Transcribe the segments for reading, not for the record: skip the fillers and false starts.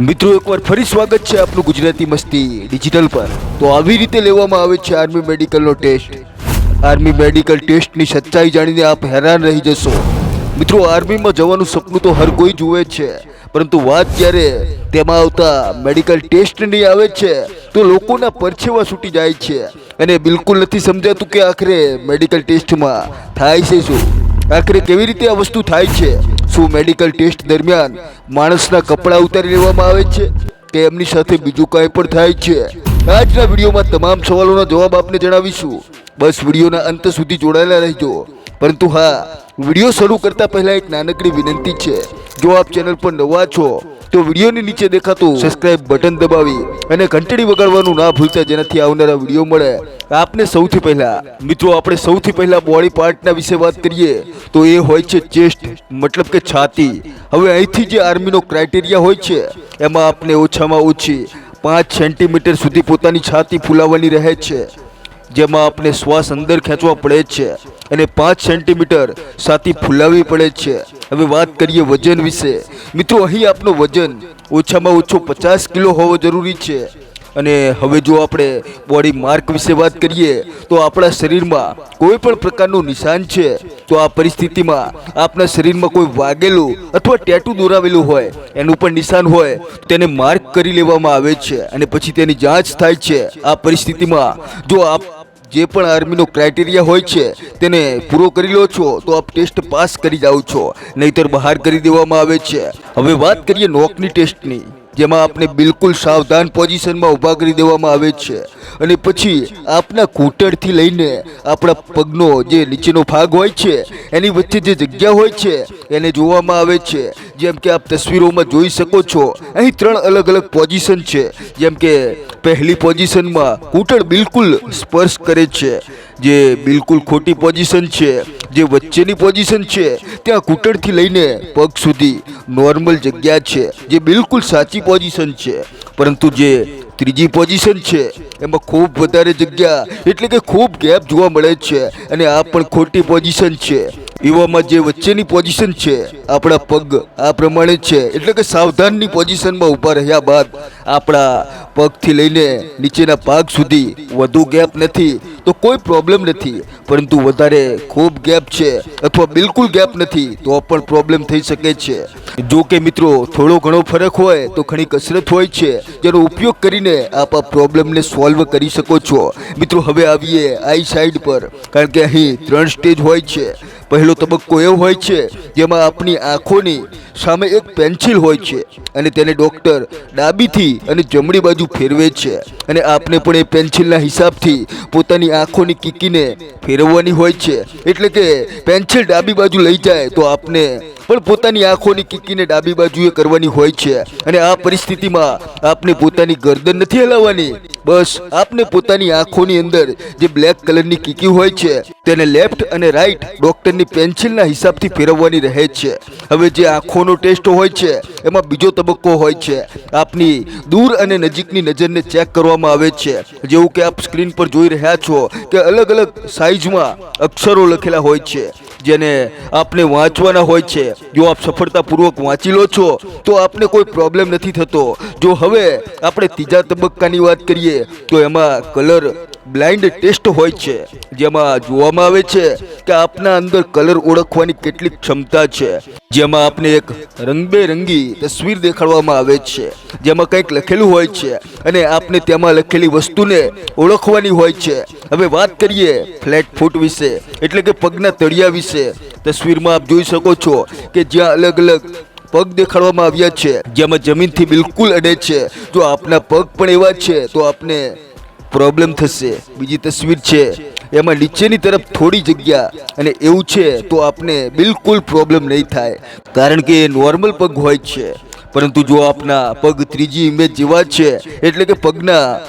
મિત્રો એકવાર ફરી સ્વાગત છે આપનું ગુજરાતી મસ્તી ડિજિટલ પર। તો આવી રીતે લેવામાં આવે છે આર્મી મેડિકલનો ટેસ્ટ। આર્મી મેડિકલ ટેસ્ટની સચ્ચાઈ જાણીને આપ હેરાન રહી જશો। મિત્રો આર્મીમાં જવાનું સપનું તો હર કોઈ જુએ છે, પરંતુ વાત જ્યારે તેમાં આવતા મેડિકલ ટેસ્ટની આવે છે તો લોકોના પરછેવા છૂટી જાય છે અને બિલકુલ નથી સમજાતું કે આખરે મેડિકલ ટેસ્ટમાં થાય છે શું, આખરે કેવી રીતે આ વસ્તુ થાય છે। શું મેડિકલ ટેસ્ટ દરમિયાન માણસના કપડાં ઉતારી લેવામાં આવે છે કે એમની સાથે બીજું કાંઈ પણ થાય છે? આજના વિડીયોમાં તમામ સવાલોના જવાબ આપને જણાવીશું। બસ વિડીયોના અંત સુધી જોડાયેલા રહેજો। પરંતુ હા, વિડીયો શરૂ કરતા પહેલા એક નાનકડી વિનંતી છે। જો આપ ચેનલ પર નવા છો તો વિડીયોની નીચે દેખાતું સબસ્ક્રાઇબ બટન દબાવી અને ઘંટડી વગાડવાનું ના ભૂલતા, જેનાથી આવનારા વિડીયો મળે આપને સૌથી પહેલા। મિત્રો આપણે સૌથી પહેલા બોડી પાર્ટના વિશે વાત કરીએ તો એ હોય છે ચેસ્ટ, મતલબ કે છાતી। હવે અહીંથી જે આર્મીનો ક્રાઇટેરિયા હોય છે એમાં આપને ઓછામાં ઓછી 5 સેન્ટીમીટર સુધી પોતાની છાતી ફૂલાવવાની રહે છે, જેમાં આપણે શ્વાસ અંદર ખેંચવા પડે છે અને 5 સેન્ટીમીટર છાતી ફૂલાવવી પડે છે। હવે વાત કરીએ વજન વિશે। મિત્રો અહીં આપનો વજન ઓછામાં ઓછો 50 કિલો હોવો જરૂરી છે। અને હવે જો આપણે બોડી માર્ક વિશે વાત કરીએ તો આપણા શરીરમાં કોઈ પણ પ્રકારનું નિશાન છે તો આ પરિસ્થિતિમાં આપણા શરીરમાં કોઈ વાગેલું અથવા ટેટુ દોરાવેલું હોય, એનું પણ નિશાન હોય, તેને માર્ક કરી લેવામાં આવે છે અને પછી તેની જાંચ થાય છે। આ પરિસ્થિતિમાં જો આપ જે પણ આર્મીનો ક્રાઇટેરિયા હોય છે તેને પૂરો કરી લો છો તો આપ ટેસ્ટ પાસ કરી જાઓ છો, નહીતર બહાર કરી દેવામાં આવે છે। હવે વાત કરીએ નોકની ટેસ્ટની, જેમાં આપને બિલકુલ સાવધાન પોઝિશનમાં ઊભા કરી દેવામાં આવે છે અને પછી આપના ઘૂંટણથી લઈને આપણા પગનો જે નીચેનો ભાગ હોય છે એની વચ્ચે જે જગ્યા હોય છે એને જોવામાં આવે છે। જેમ કે આપ તસવીરોમાં જોઈ શકો છો, અહીં 3 અલગ અલગ પોઝિશન છે। જેમ કે પહેલી પોઝિશનમાં ઘૂંટણ બિલકુલ સ્પર્શ કરે છે, જે બિલકુલ ખોટી પોઝિશન છે। જે વચ્ચેની પોઝિશન છે ત્યાં ઘૂંટણથી લઈને પગ સુધી નોર્મલ જગ્યા છે, જે બિલકુલ સાચી પોઝિશન છે। પરંતુ જે ત્રીજી પોઝિશન છે એમાં ખૂબ વધારે જગ્યા એટલે કે ખૂબ ગેપ જોવા મળે છે અને આ પણ ખોટી પોઝિશન છે। એવામાં જે વચ્ચેની પોઝિશન છે, આપણા પગ આ પ્રમાણે છે, એટલે કે સાવધાનની પોઝિશનમાં ઊભા રહ્યા બાદ આપણા પગથી લઈને નીચેના ભાગ સુધી વધુ ગેપ નથી તો કોઈ પ્રોબ્લેમ નથી, પરંતુ વધારે ખૂબ ગેપ છે અથવા બિલકુલ ગેપ નથી તો પણ પ્રોબ્લેમ થઈ શકે છે। જો કે મિત્રો થોડો ઘણો ફરક હોય તો ઘણી કસરત હોય છે જેનો ઉપયોગ કરીને આપ આ પ્રોબ્લેમને સોલ્વ કરી શકો છો। મિત્રો હવે આવીએ આઈ સાઈડ પર, કારણ કે અહીં 3 સ્ટેજ હોય છે। પહેલો તબક્કો એવો હોય છે જેમાં આપણી આંખોની સામે એક પેન્સિલ હોય છે અને તેને ડૉક્ટર ડાબીથી અને જમણી બાજુ ફેરવે છે અને આપને પણ એ પેન્સિલના હિસાબથી પોતાની આંખોની કીકીને ફેરવવાની હોય છે। એટલે કે પેન્સિલ ડાબી બાજુ લઈ જાય તો આપને પણ પોતાની આંખોની કીકીને ડાબી બાજુએ કરવાની હોય છે અને આ પરિસ્થિતિમાં આપને પોતાની ગરદન નથી હલાવવાની, બસ આપને પોતાની આંખોની અંદર જે બ્લેક કલરની કીકી હોય છે તેને લેફ્ટ અને રાઈટ ડૉક્ટરની પેન્સિલના હિસાબથી ફેરવવાની રહે છે। હવે જે આંખોનો ટેસ્ટ હોય છે એમાં બીજો તબક્કો હોય છે, આપની દૂર અને નજીકની નજરને ચેક કરવામાં આવે છે। જેવું કે આપ સ્ક્રીન પર જોઈ રહ્યા છો કે અલગ અલગ સાઇઝમાં અક્ષરો લખેલા હોય છે જેને આપને વાંચવાના હોય છે। જો આપ સફળતાપૂર્વક વાંચી લો છો તો આપને કોઈ પ્રોબ્લેમ નથી થતો। જો હવે આપણે ત્રીજા તબક્કાની વાત કરીએ તો એમાં કલર બ્લાઇન્ડ ટેસ્ટ હોય છે, જેમાં જોવામાં આવે છે કે આપના અંદર કલર ઓળખવાની કેટલી ક્ષમતા છે। જેમાં આપને એક રંગબેરંગી તસવીર દેખાડવામાં આવે છે જેમાં કંઈક લખેલું હોય છે અને આપને તેમાં લખેલી વસ્તુને ઓળખવાની હોય છે। હવે વાત કરીએ ફ્લેટ ફૂટ વિશે, એટલે કે પગના તળિયા વિશે। તસવીરમાં આપ જોઈ શકો છો કે જ્યાં અલગ અલગ પગ દેખાડવામાં આવ્યા છે જેમાં જમીનથી બિલકુલ અડે છે। જો આપના પગ પણ એવા છે તો આપને પ્રોબ્લેમ થશે। બીજી તસવીર છે એમાં નીચેની તરફ થોડી જગ્યા અને એવું છે તો આપને બિલકુલ પ્રોબ્લેમ નહીં થાય, કારણ કે એ નોર્મલ પગ હોય છે। પરંતુ જો આપના પગ ત્રીજી ઇમેજ જેવા છે, એટલે કે પગના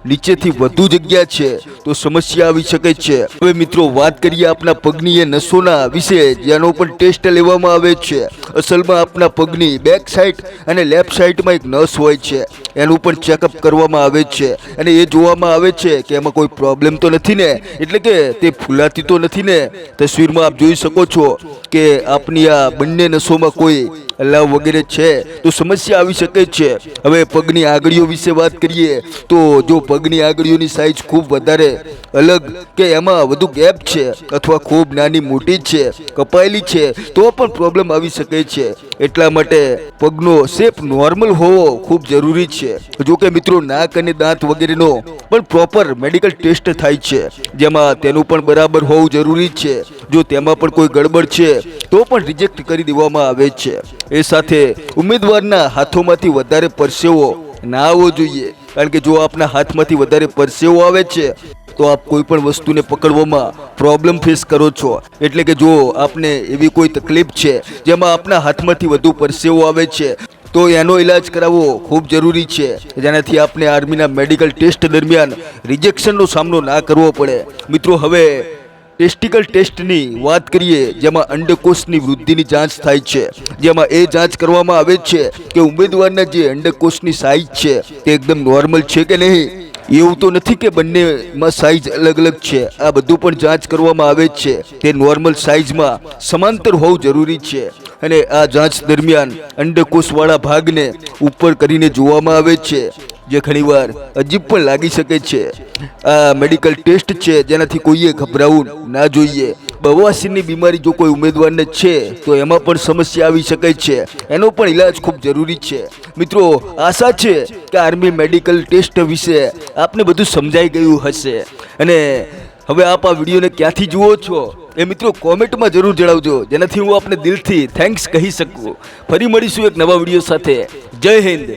નીચેથી વધુ જગ્યા છે તો સમસ્યા આવી શકે છે। હવે મિત્રો વાત કરીએ આપના પગની એ નસોના વિશે જેનો પણ ટેસ્ટ લેવામાં આવે છે। અસલમાં આપના પગની બેક સાઈડ અને લેફ્ટ સાઈડમાં એક નસ હોય છે એનું પણ ચેકઅપ કરવામાં આવે છે અને એ જોવામાં આવે છે કે એમાં કોઈ પ્રોબ્લેમ તો નથી ને, એટલે કે તે ફૂલાતી તો નથી ને. તસવીરમાં આપ જોઈ શકો છો કે આપની આ બંને નસોમાં કોઈ હલાવ વગેરે છે તો સમસ્યા આવી શકે છે. હવે પગની આંગળીઓ વિશે વાત કરીએ તો જો પગની આંગળીઓની સાઈઝ ખૂબ વધારે અલગ કે એમાં વધુ ગેપ છે અથવા ખૂબ નાની મોટી છે, કપાયેલી છે તો પણ પ્રોબ્લેમ આવી શકે છે. એટલા માટે પગનો શેપ નોર્મલ હોવો ખૂબ જરૂરી છે. જો કે મિત્રો નાક અને દાંત વગેરેનો પણ પ્રોપર મેડિકલ ટેસ્ટ થાય છે, જેમાં તેનું પણ બરાબર હોવું જરૂરી છે. જો તેમાં પણ કોઈ ગડબડ છે તો પણ રિજેક્ટ કરી દેવામાં આવે છે. એ સાથે ઉમેદવારના હાથોમાંથી વધારે પરસેવો ના આવવો જોઈએ, કારણ કે જો આપના હાથમાંથી વધારે પરસેવો આવે છે તો આપ કોઈ પણ વસ્તુને પકડવામાં પ્રોબ્લેમ ફેસ કરો છો. એટલે કે જો આપને એવી કોઈ તકલીફ છે જેમાં આપના હાથમાંથી વધુ પરસેવો આવે છે તો એનો ઈલાજ કરાવવો ખૂબ જરૂરી છે, જેનાથી આપને આર્મીના મેડિકલ ટેસ્ટ દરમિયાન રિજેક્શનનો સામનો ના કરવો પડે. મિત્રો હવે ટેસ્ટિકલ ટેસ્ટની વાત કરીએ, જેમાં અંડકોષની વૃદ્ધિની જાંચ થાય છે, જેમાં એ જાંચ કરવામાં આવે છે કે ઉમેદવારના જે અંડકોષની સાઇઝ છે તે એકદમ નોર્મલ છે કે નહીં. એવું તો નથી કે બંનેમાં સાઇઝ અલગ અલગ છે, આ બધું પણ જાંચ કરવામાં આવે છે. તે નોર્મલ સાઇઝમાં સમાંતર હોવું જરૂરી છે અને આ જાંચ દરમિયાન અંડકોષવાળા ભાગને ઉપર કરીને જોવામાં આવે છે, જે ઘણીવાર અજીબ પણ લાગી શકે છે. આ મેડિકલ ટેસ્ટ છે જેનાથી કોઈએ ગભરાવું ના જોઈએ. બવાસીરની બીમારી જો કોઈ ઉમેદવારને છે તો એમાં પણ સમસ્યા આવી શકે છે, એનો પણ ઈલાજ ખૂબ જરૂરી છે. મિત્રો આશા છે કે આર્મી મેડિકલ ટેસ્ટ વિશે આપને બધું સમજાઈ ગયું હશે. અને હવે આપ આ વિડીયોને ક્યાંથી જુઓ છો એ મિત્રો કોમેન્ટમાં જરૂર જણાવજો, જેનાથી હું આપને દિલથી થેન્ક્સ કહી શકું. ફરી મળીશું એક નવા વિડીયો સાથે. જય હિન્દ.